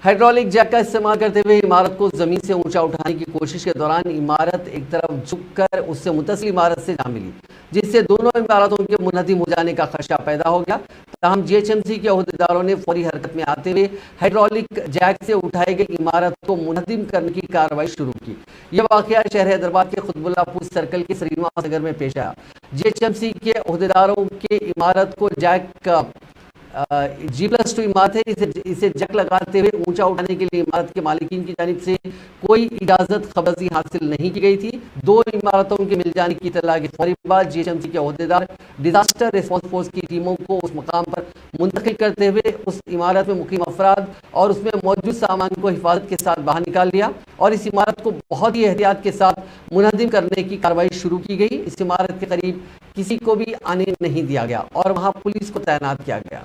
Hydraulic Jack का इस्तेमाल करते हुए इमारत को जमीन से ऊंचा उठाने की कोशिश के दौरान इमारत एक तरफ झुककर उससे मुत्तसिल इमारत से जा मिली, जिससे दोनों इमारतों के मुनहदिम हो जाने का खदशा पैदा हो गया। ताहम जीएचएमसी के अहदेदारों ने फौरी हरकत में आते हुए हाइड्रोलिक जैक से उठाई गई इमारत को मुनहदिम करने की कार्रवाई शुरू की। यह वाकया शहर हैदराबाद के खुतबुल्लाहपुर सर्कल के श्रीनिवास नगर में पेश आया। जीएचएमसी के अहदेदारों के इमारत को जैक G+2 इमारत है, इसे जक लगाते हुए ऊंचा उठाने के लिए इमारत के मालिकीन की जानिब से कोई इजाजत खबरजी हासिल नहीं की गई थी। दो इमारतों के मिल जाने की इत्तला के फौरी बाद जीएचएमसी के अहदेदार डिजास्टर रिस्पांस फोर्स की टीमों को उस मकाम पर मुंतकिल करते हुए उस इमारत में मुकीम अफराद और उसमें मौजूद सामान को हिफाजत के साथ बाहर निकाल लिया और इस इमारत को बहुत ही एहतियात के साथ मुनहदिम करने की कार्रवाई शुरू की गई। इस इमारत के करीब किसी को भी आने नहीं दिया गया और वहां पुलिस को तैनात किया गया।